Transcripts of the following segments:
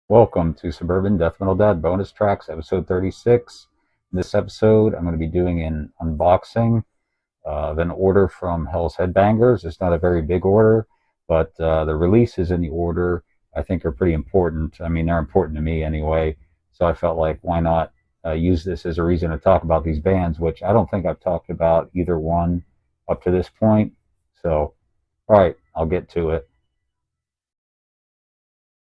Welcome to Suburban Death Metal Dad Bonus Tracks, episode 36. In this episode, I'm going to be doing an unboxing of an order from Hells Headbangers. It's not a very big order, but the releases in the order I think are pretty important. I mean, they're important to me anyway, so I felt like why not use this as a reason to talk about these bands, which I don't think I've talked about either one up to this point. So, all right, I'll get to it.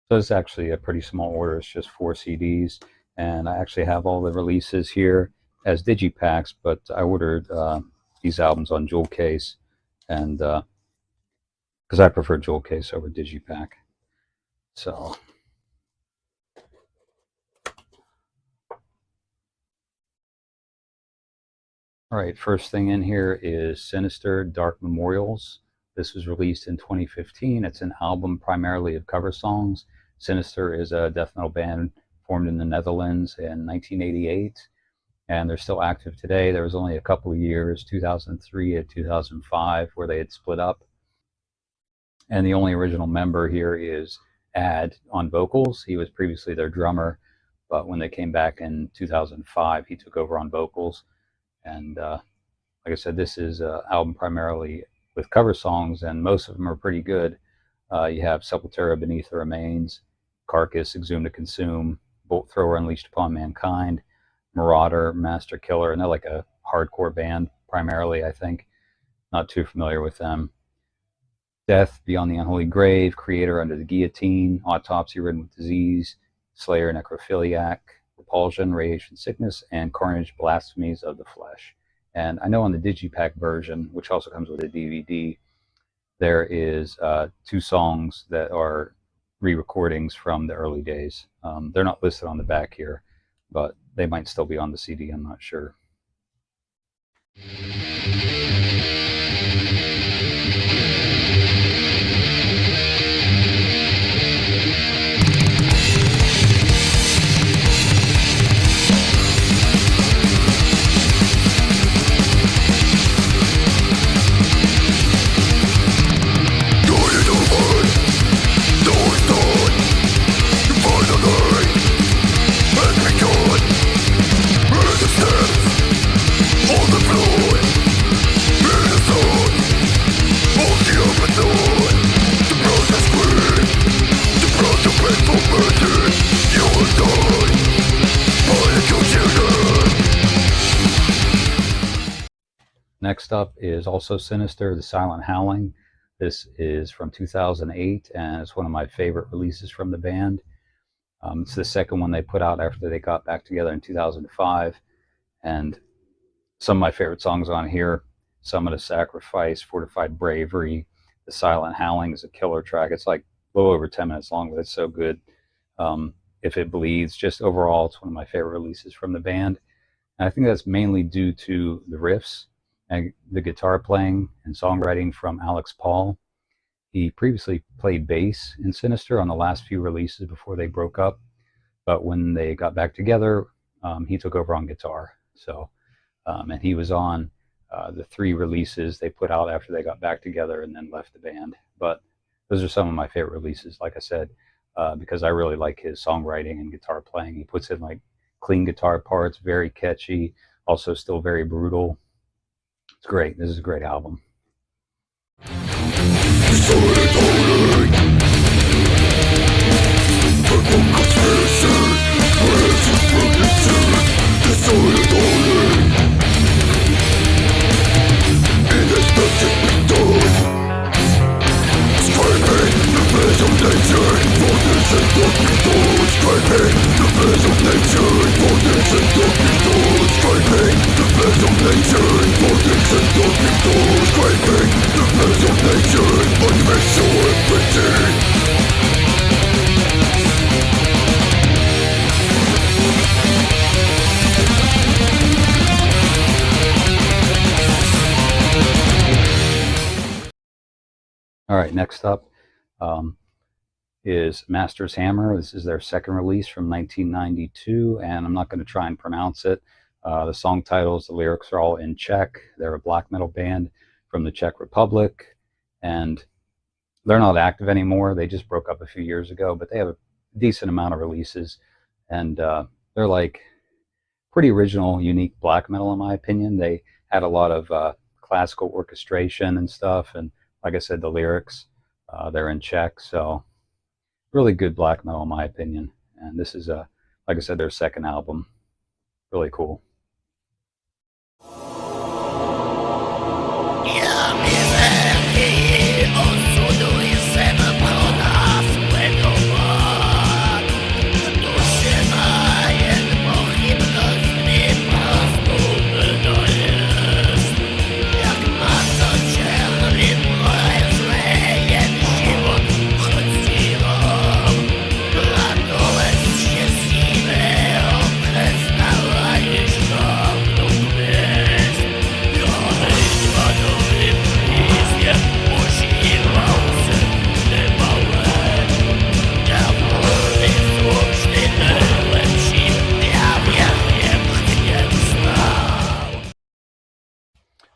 So it's actually a pretty small order. It's just 4 CDs, and I actually have all the releases here as digipacks, but I ordered these albums on jewel case, and because I prefer jewel case over digipack. So, all right, first thing in here is Sinister Dark Memorials. This was released in 2015. It's an album primarily of cover songs. Sinister is a death metal band formed in the Netherlands in 1988, and they're still active today. There was only a couple of years, 2003 to 2005, where they had split up. And the only original member here is Ad on vocals. He was previously their drummer, but when they came back in 2005, he took over on vocals. And like I said, this is an album primarily with cover songs, and most of them are pretty good. You have Sepultura, Beneath the Remains, Carcass, Exhumed to Consume, Bolt Thrower, Unleashed Upon Mankind, Marauder, Master Killer, and they're like a hardcore band primarily, I think. Not too familiar with them. Death, Beyond the Unholy Grave, Creator Under the Guillotine, Autopsy, Ridden with Disease, Slayer, Necrophiliac, Repulsion, Rage and Sickness, and Carnage, Blasphemies of the Flesh. And I know on the digipack version, which also comes with a DVD, there is 2 songs that are re-recordings from the early days. They're not listed on the back here, but they might still be on the CD, I'm not sure. Next up is also Sinister, The Silent Howling. This is from 2008, and it's one of my favorite releases from the band. It's the second one they put out after they got back together in 2005, and some of my favorite songs on here: Summit of Sacrifice, Fortified Bravery, The Silent Howling is a killer track. It's like a little over 10 minutes long, but it's so good. If It Bleeds, just overall, it's one of my favorite releases from the band. And I think that's mainly due to the riffs and the guitar playing and songwriting from Alex Paul. He previously played bass in Sinister on the last few releases before they broke up, but when they got back together, he took over on guitar. So, and he was on the 3 releases they put out after they got back together and then left the band. But those are some of my favorite releases, like I said, because I really like his songwriting and guitar playing. He puts in like clean guitar parts, very catchy, also still very brutal. It's great. This is a great album. All right, next up is Master's Hammer. This is their second release from 1992, and I'm not going to try and pronounce it. The song titles, the lyrics are all in Czech. They're a black metal band from the Czech Republic, and they're not active anymore. They just broke up a few years ago, but they have a decent amount of releases, and they're like pretty original, unique black metal in my opinion. They had a lot of classical orchestration and stuff, and like I said, the lyrics, they're in Czech, so really good black metal in my opinion. And this is like I said, their second album. Really cool.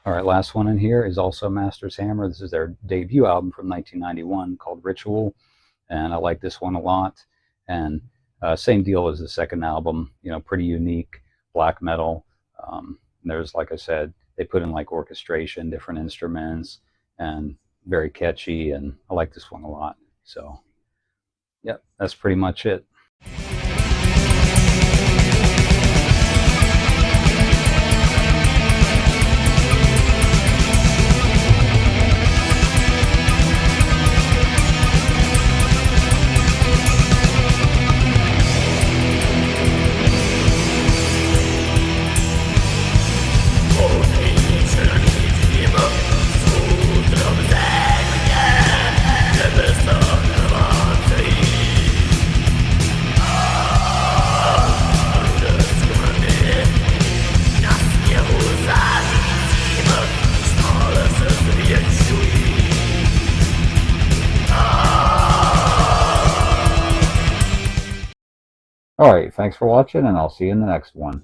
All right, last one in here is also Master's Hammer. This is their debut album from 1991 called Ritual, and I like this one a lot. And same deal as the second album, you know, pretty unique black metal. There's, like I said, they put in like orchestration, different instruments, and very catchy, and I like this one a lot. So, yep, that's pretty much it. All right, thanks for watching, and I'll see you in the next one.